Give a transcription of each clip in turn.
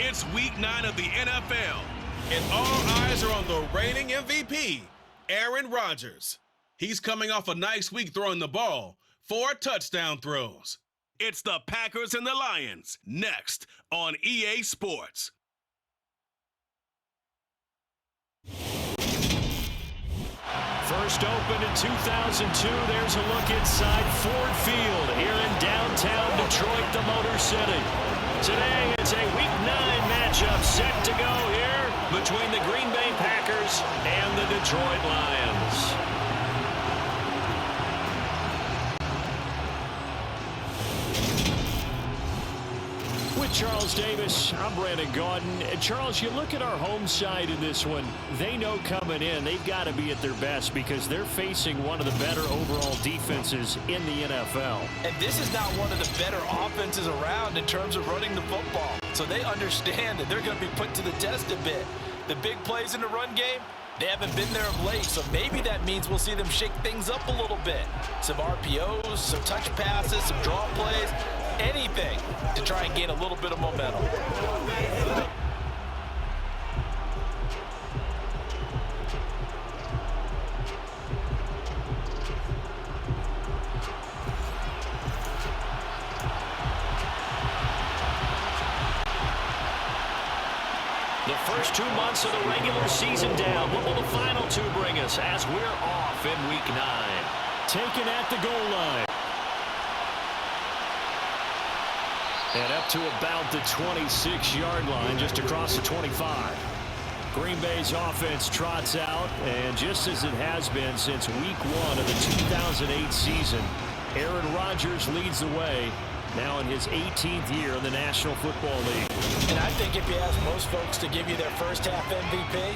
It's week 9 of the NFL, and all eyes are on the reigning MVP, Aaron Rodgers. He's coming off a nice week throwing the ball, 4 touchdown throws. It's the Packers and the Lions, next on EA Sports. First opened in 2002, there's a look inside Ford Field here in downtown Detroit, the Motor City. Today, it's a Week 9 matchup set to go here between the Green Bay Packers and the Detroit Lions. With Charles Davis, I'm Brandon Gaudin. And Charles, you look at our home side in this one, they know coming in they've got to be at their best because they're facing one of the better overall defenses in the NFL. And this is not one of the better offenses around in terms of running the football. So they understand that they're going to be put to the test a bit. The big plays in the run game, they haven't been there of late, so maybe that means we'll see them shake things up a little bit. Some RPOs, some touch passes, some draw plays, anything to try and gain a little bit of momentum. The first 2 months of the regular season down. What will the final 2 bring us as we're off in Week 9? Taken at the goal line. And up to about the 26-yard line, just across the 25. Green Bay's offense trots out, and just as it has been since Week 1 of the 2008 season, Aaron Rodgers leads the way, now in his 18th year in the National Football League. And I think if you ask most folks to give you their first half MVP,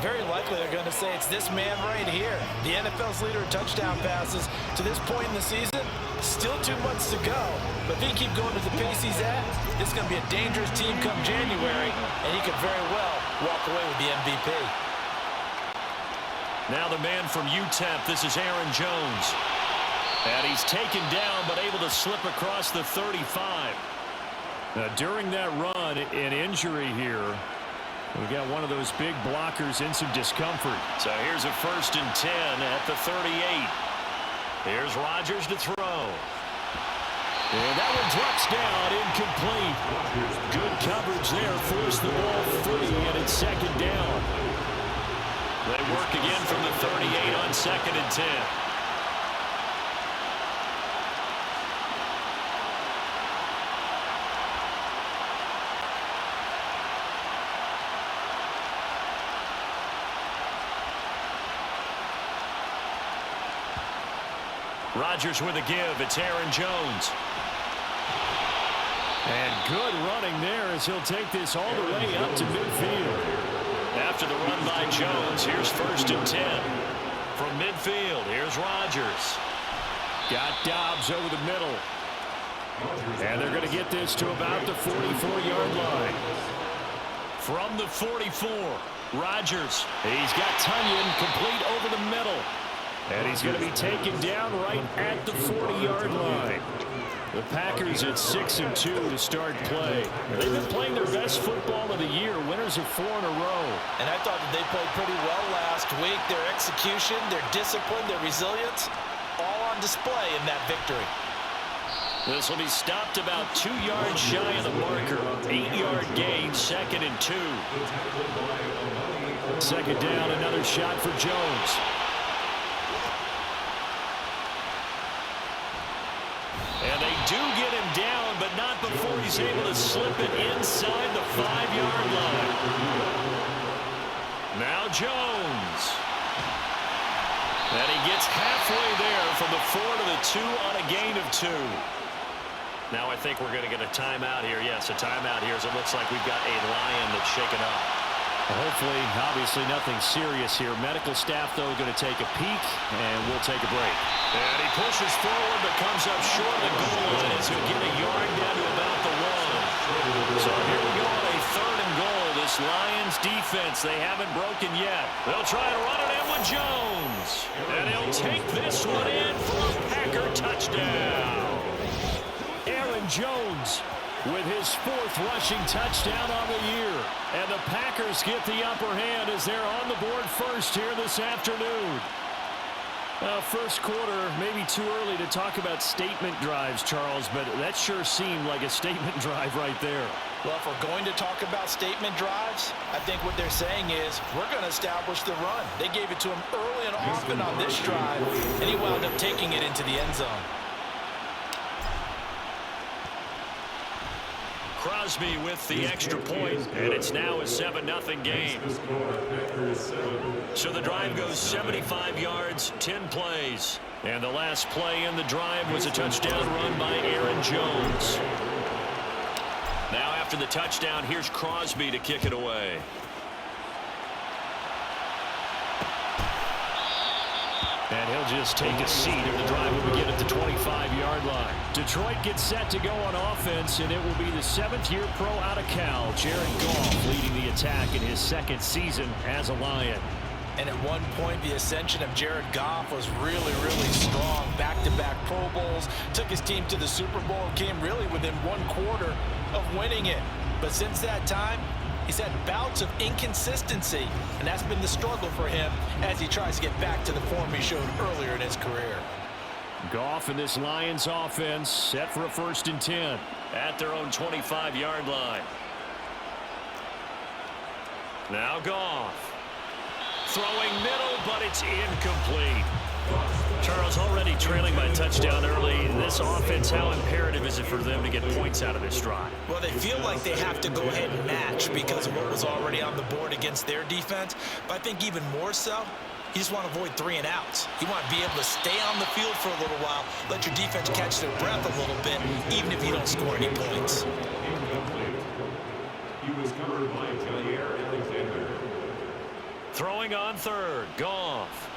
very likely they're going to say it's this man right here. The NFL's leader in touchdown passes to this point in the season. Still 2 months to go. But if he can keep going at the pace he's at, this is going to be a dangerous team come January, and he could very well walk away with the MVP. Now the man from UTEP, this is Aaron Jones. And he's taken down, but able to slip across the 35. During that run, an injury here. We got one of those big blockers in some discomfort. So here's a 1st and 10 at the 38. Here's Rodgers to throw. And that one drops down, incomplete. Good coverage there, forced the ball free, and it's 2nd down. They work again from the 38 on 2nd and 10. Rodgers with a give. It's Aaron Jones. And good running there as he'll take this all the way up to midfield. After the run by Jones, here's 1st and 10. From midfield, here's Rodgers. Got Dobbs over the middle. And they're going to get this to about the 44-yard line. From the 44, Rodgers. He's got Tunyon complete over the middle. And he's going to be taken down right at the 40-yard line. The Packers at 6-2 to start play. They've been playing their best football of the year, winners of 4 in a row. And I thought that they played pretty well last week. Their execution, their discipline, their resilience, all on display in that victory. This will be stopped about 2 yards shy of the marker. 8-yard gain, 2nd and 2. 2nd down, another shot for Jones. And they do get him down, but not before he's able to slip it inside the 5-yard line. Now Jones. And he gets halfway there from the 4 to the 2 on a gain of 2. Now I think we're going to get a timeout here. Yes, a timeout here as it looks like we've got a Lion that's shaken up. Hopefully, obviously nothing serious here. Medical staff, though, going to take a peek, and we'll take a break. And he pushes forward, but comes up short of the goal line as he'll get a yard down to about the 1. So here we go on a 3rd and goal. This Lions defense, they haven't broken yet. They'll try to run it in with Jones. And he'll take this one in for a Packer touchdown. Aaron Jones with his 4th rushing touchdown on the year. And the Packers get the upper hand as they're on the board first here this afternoon. First quarter, maybe too early to talk about statement drives, Charles, but that sure seemed like a statement drive right there. Well, if we're going to talk about statement drives, I think what they're saying is we're going to establish the run. They gave it to him early and often on this drive, and he wound up taking it into the end zone. Crosby with the extra point, and it's now a 7-0 game. So the drive goes 75 yards, 10 plays. And the last play in the drive was a touchdown run by Aaron Jones. Now after the touchdown, here's Crosby to kick it away. And he'll just take a seat, and the drive will begin at the 25-yard line. Detroit gets set to go on offense, and it will be the 7th-year pro out of Cal, Jared Goff, leading the attack in his 2nd season as a Lion. And at one point, the ascension of Jared Goff was really, really strong. Back-to-back Pro Bowls, took his team to the Super Bowl, came really within 1 quarter of winning it. But since that time, he's had bouts of inconsistency, and that's been the struggle for him as he tries to get back to the form he showed earlier in his career. Goff and this Lions offense set for a 1st and 10 at their own 25-yard line. Now Goff. Throwing middle, but it's incomplete. Charles, already trailing by touchdown early. This offense, how imperative is it for them to get points out of this drive? Well, they feel like they have to go ahead and match because of what was already on the board against their defense. But I think even more so, you just want to avoid 3 and outs. You want to be able to stay on the field for a little while, let your defense catch their breath a little bit, even if you don't score any points. He was covered by Jair Alexander. Throwing on 3rd, Goff.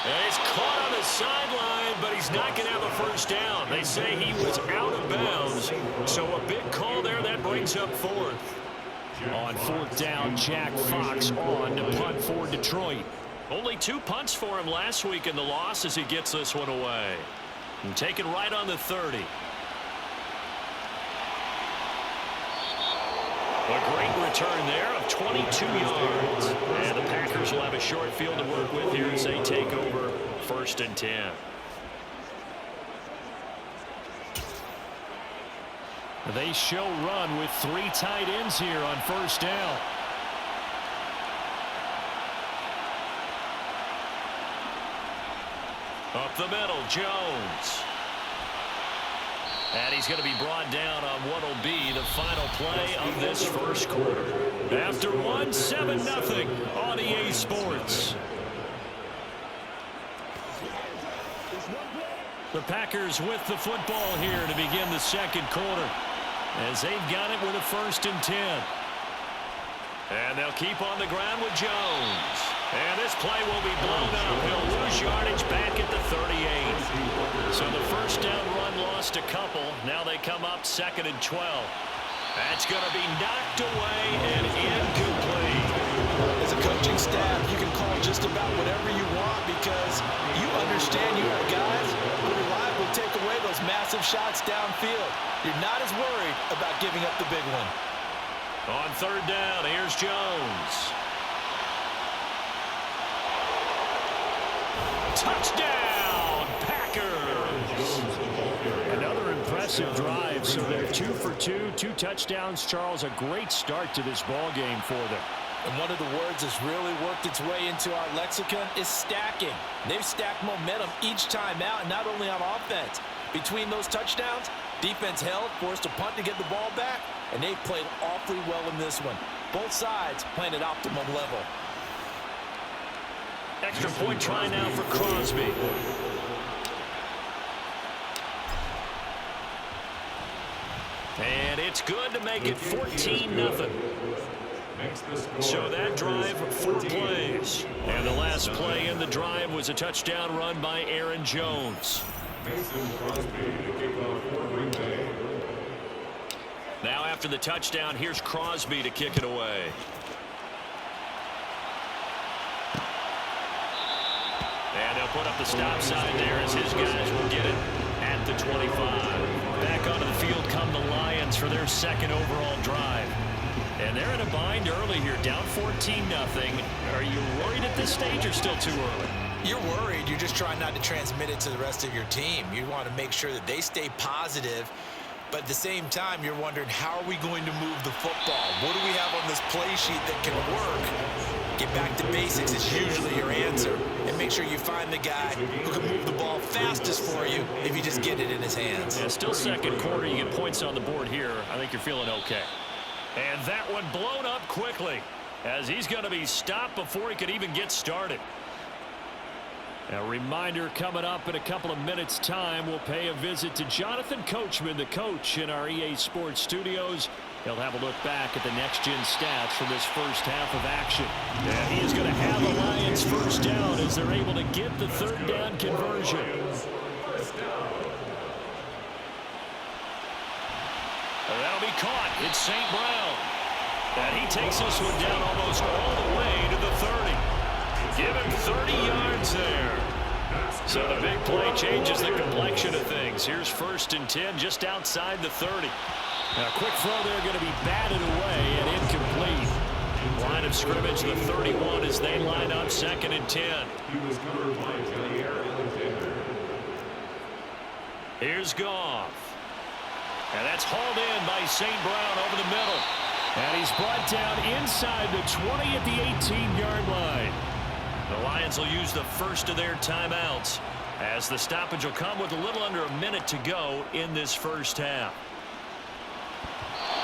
And he's caught on the sideline, but he's not going to have a 1st down. They say he was out of bounds, so a big call there that brings up 4th. On 4th down, Jack Fox on to punt for Detroit. Only 2 punts for him last week in the loss as he gets this one away. And taken right on the 30. A great return there of 22 yards. And the Packers will have a short field to work with here as they take over 1st and 10. They show run with 3 tight ends here on 1st down. Up the middle, Jones. And he's going to be brought down on what will be the final play of this 1st quarter. After 1, 7-0 on EA Sports. The Packers with the football here to begin the 2nd quarter, as they've got it with a 1st and 10. And they'll keep on the ground with Jones. And this play will be blown up. He'll lose yardage back at the 38. So the 1st down run lost a couple. Now they come up 2nd and 12. That's going to be knocked away and incomplete. As a coaching staff, you can call just about whatever you want because you understand you have guys who reliably take away those massive shots downfield. You're not as worried about giving up the big one. On 3rd down, here's Jones. Touchdown, Packers! Another impressive drive, so they're 2 for 2, 2 touchdowns. Charles, a great start to this ball game for them. And one of the words that's really worked its way into our lexicon is stacking. They've stacked momentum each time out, and not only on offense. Between those touchdowns, defense held, forced a punt to get the ball back, and they've played awfully well in this one. Both sides playing at optimum level. Extra point try now for Crosby. And it's good to make it 14-0. So that drive, 4 plays. And the last play in the drive was a touchdown run by Aaron Jones. Now after the touchdown, here's Crosby to kick it away. And they'll put up the stop sign there as his guys will get it at at the 25. Back onto the field come the Lions for their second overall drive. And they're in a bind early here, down 14-0. Are you worried at this stage or still too early? You're worried. You're just trying not to transmit it to the rest of your team. You want to make sure that they stay positive. But at the same time, you're wondering, how are we going to move the football? What do we have on this play sheet that can work? Get back to basics is usually your answer. And make sure you find the guy who can move the ball fastest for you if you just get it in his hands. Yeah, still second quarter. You get points on the board here. I think you're feeling okay. And that one blown up quickly as he's going to be stopped before he could even get started. A reminder coming up in a couple of minutes' time. We'll pay a visit to Jonathan Coachman, the coach in our EA Sports studios. He'll have a look back at the next-gen stats from this first half of action. And he is going to have the Lions first down as they're able to get the third down conversion. That'll be caught. It's St. Brown. And he takes this one down almost all the way to the 30. Give him 30 yards there. So the big play changes the complexion of things. Here's 1st and 10 just outside the 30. Now, quick throw there going to be batted away and incomplete. Line of scrimmage, the 31 as they line up 2nd and 10. He was covered by Jair Alexander. Here's Goff. And that's hauled in by St. Brown over the middle. And he's brought down inside the 20 at the 18-yard line. The Lions will use the first of their timeouts as the stoppage will come with a little under a minute to go in this first half.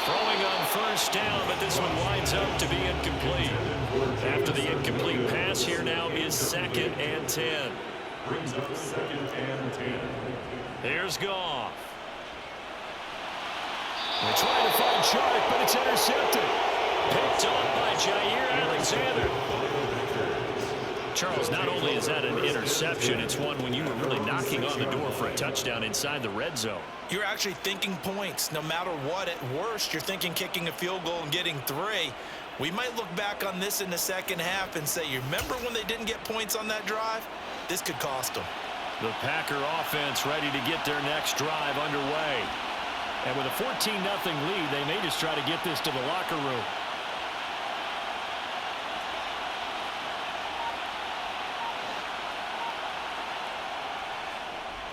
Throwing on 1st down, but this one winds up to be incomplete. After the incomplete pass, here now is 2nd and 10. Brings up 2nd and 10. Here's Goff. They're trying to find Chark, but it's intercepted. Picked off by Jair Alexander. Charles, not only is that an interception, it's one when you were really knocking on the door for a touchdown inside the red zone. You're actually thinking points. No matter what, at worst, you're thinking kicking a field goal and getting 3. We might look back on this in the second half and say, you remember when they didn't get points on that drive? This could cost them. The Packer offense ready to get their next drive underway. And with a 14-0 lead, they may just try to get this to the locker room.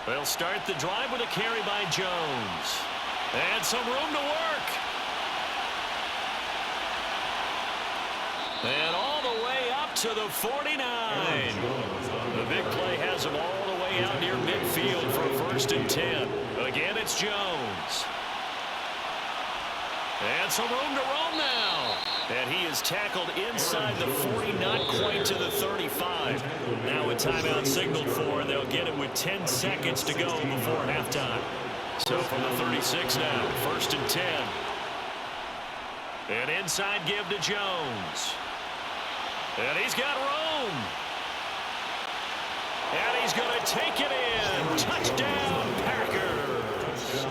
They'll start the drive with a carry by Jones. And some room to work. And all the way up to the 49. The big play has them all the way out near midfield for a 1st and 10. Again, it's Jones. And some room to roam now. And he is tackled inside the 40, not quite to the 35. Now a timeout signaled for, and they'll get it with 10 seconds to go before halftime. So from the 36 now, 1st and 10. And inside give to Jones. And he's got room. And he's going to take it in. Touchdown, Packers.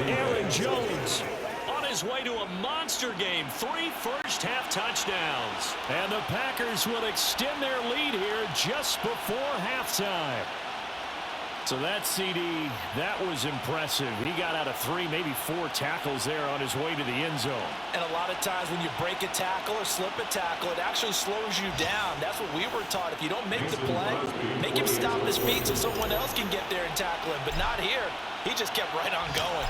Aaron Jones on his way to a monster game. 3 first-half touchdowns. And the Packers will extend their lead here just before halftime. So that CD, that was impressive. He got out of 3, maybe 4 tackles there on his way to the end zone. And a lot of times when you break a tackle or slip a tackle, it actually slows you down. That's what we were taught. If you don't make the play, make him stop his feet so someone else can get there and tackle him. But not here. He just kept right on going.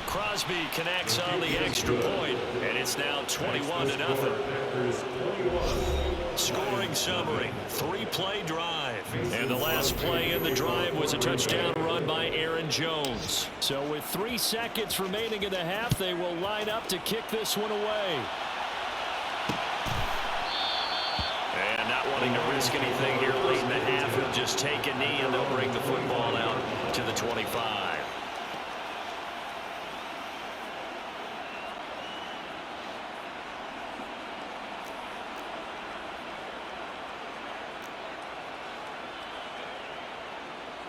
Crosby connects on the extra point, and it's now 21-0. Scoring summary, 3-play drive. And the last play in the drive was a touchdown run by Aaron Jones. So with 3 seconds remaining in the half, they will line up to kick this one away. And not wanting to risk anything here late in the half, he'll just take a knee, and they'll bring the football out to the 25.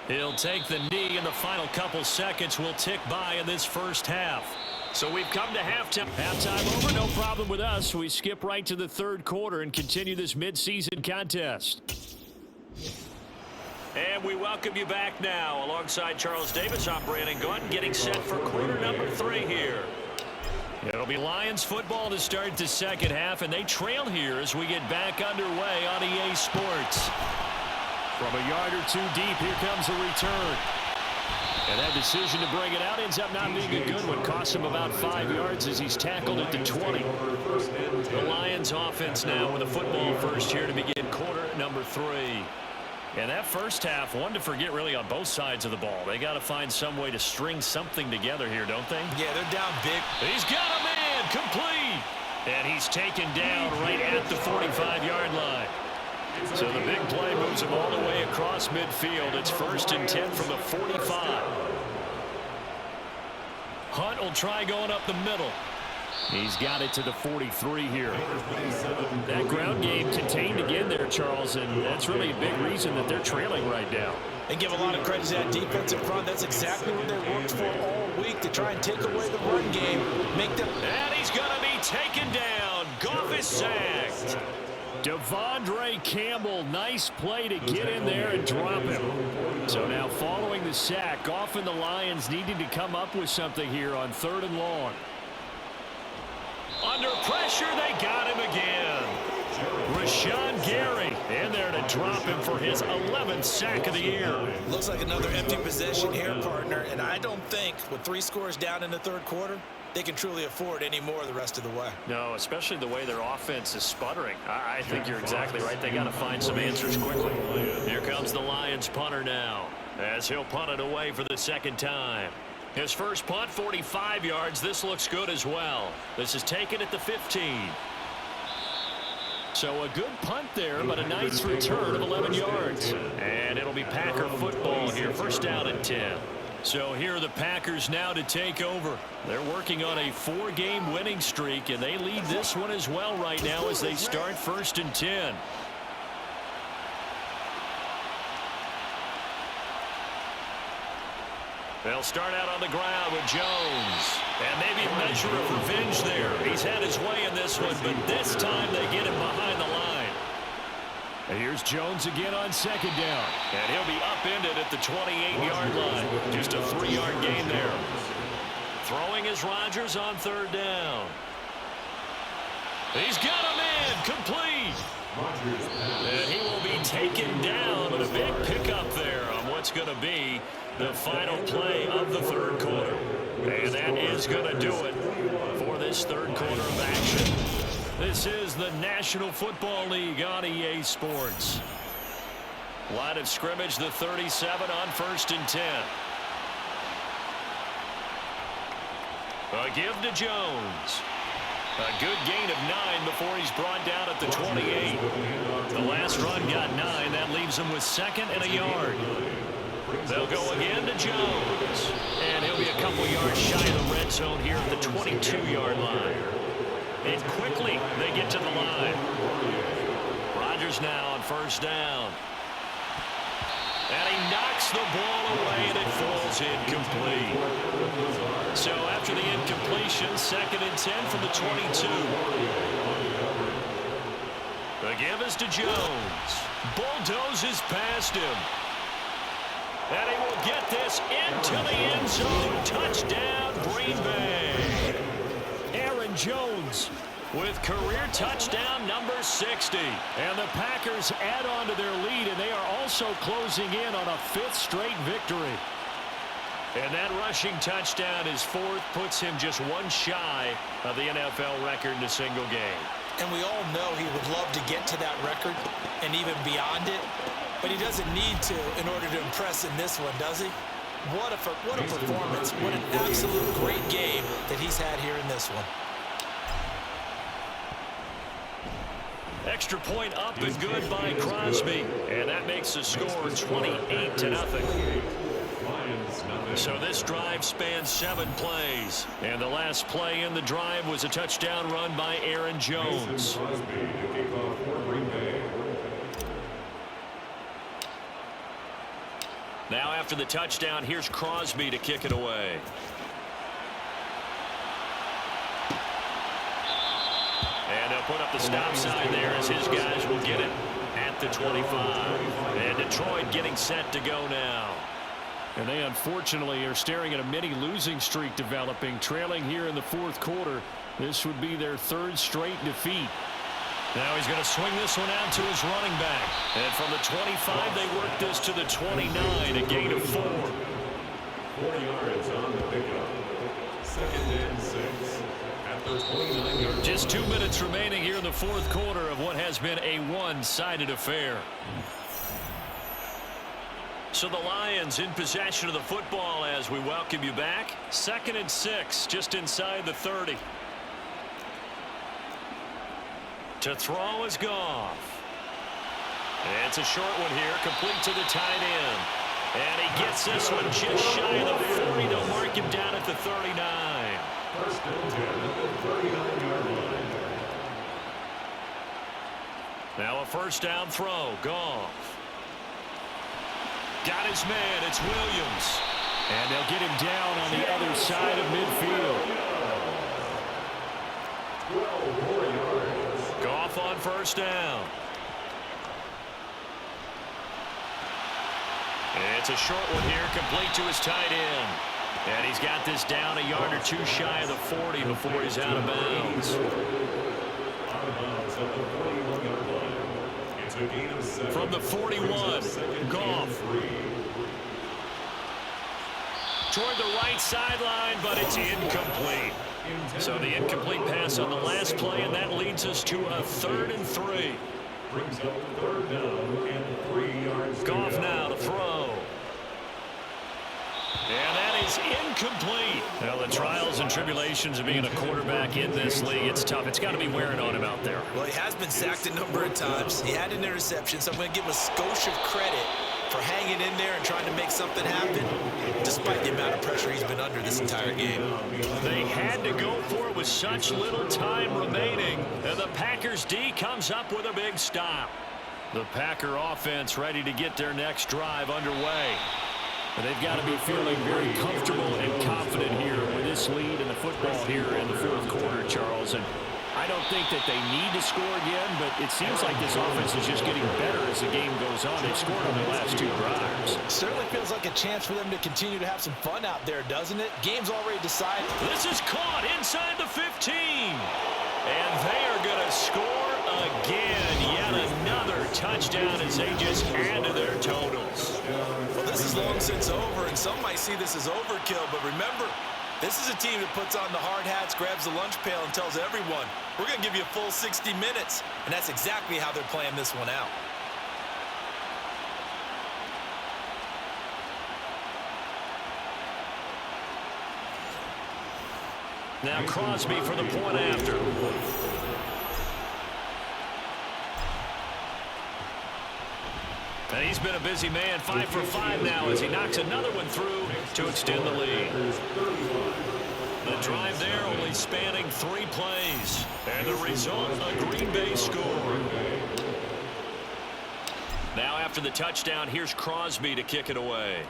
He'll take the knee, and the final couple seconds will tick by in this first half. So we've come to halftime. Halftime over, no problem with us. We skip right to the third quarter and continue this midseason contest. And we welcome you back now. Alongside Charles Davis, I'm Brandon Gunn, getting set for quarter number 3 here. It'll be Lions football to start the second half, and they trail here as we get back underway on EA Sports. From a yard or two deep, here comes a return. And that decision to bring it out ends up not being a good one. Costs him about 5 yards as he's tackled at the 20. The Lions offense now with a football first here to begin quarter number 3. And that first half, one to forget really on both sides of the ball. They got to find some way to string something together here, don't they? Yeah, they're down big. He's got a man, complete. And he's taken down right at the 45-yard line. So the big play moves him all the way across midfield. It's 1st and 10 from the 45. Hunt will try going up the middle. He's got it to the 43 here. That ground game contained again there, Charles, and that's really a big reason that they're trailing right now. And give a lot of credit to that defensive front. That's exactly what they worked for all week, to try and take away the run game. Make them. And he's going to be taken down. Goff is sacked. Devondre Campbell, nice play to get in there and drop him. So now following the sack, Goff and the Lions needing to come up with something here on 3rd and long. Under pressure, they got him again. Rashawn Gary in there to drop him for his 11th sack of the year. Looks like another empty possession here, partner, and I don't think with 3 scores down in the 3rd quarter, they can truly afford any more the rest of the way. No, especially the way their offense is sputtering. I think you're exactly right. They got to find some answers quickly. Here comes the Lions punter now, as he'll punt it away for the 2nd time. His first punt, 45 yards. This looks good as well. This is taken at the 15. So a good punt there, but a nice return of 11 yards. And it'll be Packer football here, 1st down and 10. So here are the Packers now to take over. They're working on a 4-game winning streak, and they lead this one as well right now as they start 1st and 10. They'll start out on the ground with Jones. And maybe a measure of revenge there. He's had his way in this one, but this time they get him behind the line. And here's Jones again on 2nd down. And he'll be upended at the 28-yard line. Just a 3-yard gain there. Throwing is Rodgers on 3rd down. He's got a man, complete. And he will be taken down with a big pickup there on what's going to be the final play of the 3rd quarter. And that is going to do it for this 3rd quarter of action. This is the National Football League on EA Sports. Line of scrimmage, the 37 on 1st and 10. A give to Jones. A good gain of 9 before he's brought down at the 28. The last run got 9. That leaves him with 2nd and a yard. They'll go again to Jones. And he'll be a couple yards shy of the red zone here at the 22-yard line. And quickly they get to the line. Rodgers now on 1st down. And he knocks the ball away, and it falls incomplete. So after the incompletion, 2nd and 10 from the 22. The give is to Jones. Bulldozes past him. And he will get this into the end zone. Touchdown, Green Bay. Aaron Jones with career touchdown number 60. And the Packers add on to their lead, and they are also closing in on a 5th straight victory. And that rushing touchdown, his 4th, puts him just 1 shy of the NFL record in a single game. And we all know he would love to get to that record and even beyond it. But he doesn't need to in order to impress in this one, does he? What a performance. What an absolute great game that he's had here in this one. Extra point up and good by Crosby. And that makes the score 28-0. So this drive spans 7 plays. And the last play in the drive was a touchdown run by Aaron Jones. Now after the touchdown, here's Crosby to kick it away. And they'll put up the stop sign there as his guys will get it at the 25. And Detroit getting set to go now. And they unfortunately are staring at a mini losing streak developing, trailing here in the fourth quarter. This would be their third straight defeat. Now he's going to swing this one out to his running back. And from the 25, they work this to the 29, a gain of 4. 40 yards on the pickup. 2nd and 6. At the 29-yard. Just 2 minutes remaining here in the fourth quarter of what has been a one-sided affair. So the Lions in possession of the football as we welcome you back. 2nd and 6, just inside the 30. To throw is Goff. And it's a short one here, complete to the tight end. And he gets this one just shy of the 40. They'll mark him down at the 39. 1st and 10 at the 39-yard line. Now a first down throw. Goff. Got his man. It's Williams. And they'll get him down on the other side of midfield. 12 more yards. Goff on first down. It's a short one here, complete to his tight end. And he's got this down a yard or two shy of the 40 before he's out of bounds. Out of bounds at the 41-yard line. It's a gain of 7. From the 41, Goff. Toward the right sideline, but it's incomplete. So the incomplete pass on the last play, and that leads us to a 3rd and 3. Brings up 3rd down and 3 yards. Goff now to throw. And that is incomplete. Well, the trials and tribulations of being a quarterback in this league, it's tough. It's got to be wearing on him out there. Well, he has been sacked a number of times. He had an interception, so I'm going to give him a skosh of credit for hanging in there and trying to make something happen, despite the amount of pressure he's been under this entire game. They had to go for it with such little time remaining, and the Packers D comes up with a big stop. The Packer offense ready to get their next drive underway. And they've got to be feeling very comfortable and confident here with this lead in the football here in the fourth quarter, Charles. And I don't think that they need to score again, but it seems like this offense is just getting better as the game goes on. They've scored on their last 2 drives. Certainly feels like a chance for them to continue to have some fun out there, doesn't it? Game's already decided. This is caught inside the 15. And they are going to score again. Yet another touchdown as they just add to their totals. Well, this is long since over, and some might see this as overkill, but remember, this is a team that puts on the hard hats, grabs the lunch pail, and tells everyone, we're going to give you a full 60 minutes. And that's exactly how they're playing this one out. Now Crosby for the point after. And he's been a busy man, 5 for 5 now as he knocks another one through to extend the lead. The drive there only spanning 3 plays. And the result, a Green Bay score. Now after the touchdown, here's Crosby to kick it away.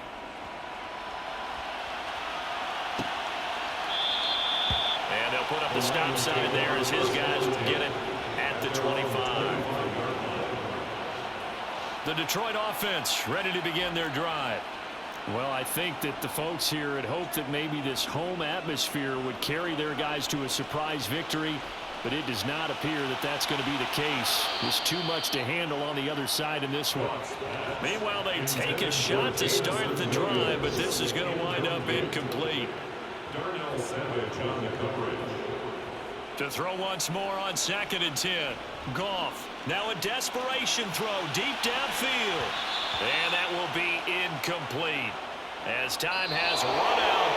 And they'll put up the stop sign there as his guys will get it at the 25. The Detroit offense ready to begin their drive. Well, I think that the folks here had hoped that maybe this home atmosphere would carry their guys to a surprise victory, but it does not appear that that's going to be the case. There's too much to handle on the other side in this one. Meanwhile, they take a shot to start the drive, but this is going to wind up incomplete. Darnell Savage on the coverage. To throw once more on 2nd and 10. Goff. Now a desperation throw deep downfield. And that will be incomplete as time has run out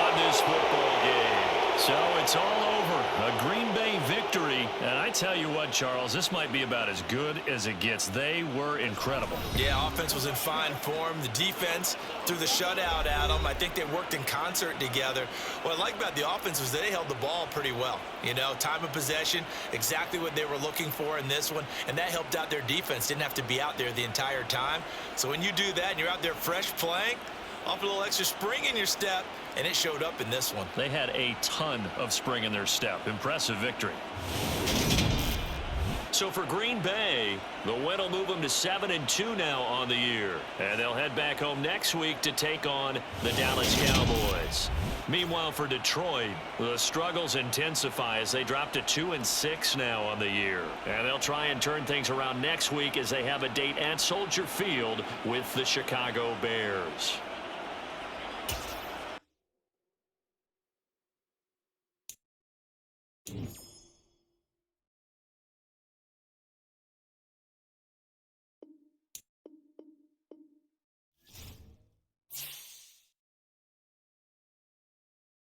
on this football game. So it's all over. A Green Bay victory. And I tell you what, Charles, this might be about as good as it gets. They were incredible. Yeah, offense was in fine form. The defense threw the shutout at them. I think they worked in concert together. What I like about the offense was they held the ball pretty well. You know, time of possession, exactly what they were looking for in this one. And that helped out their defense. Didn't have to be out there the entire time. So when you do that and you're out there fresh playing, off a little extra spring in your step, and it showed up in this one. They had a ton of spring in their step. Impressive victory. So for Green Bay, the win will move them to 7-2 now on the year. And they'll head back home next week to take on the Dallas Cowboys. Meanwhile, for Detroit, the struggles intensify as they drop to 2-6 now on the year. And they'll try and turn things around next week as they have a date at Soldier Field with the Chicago Bears.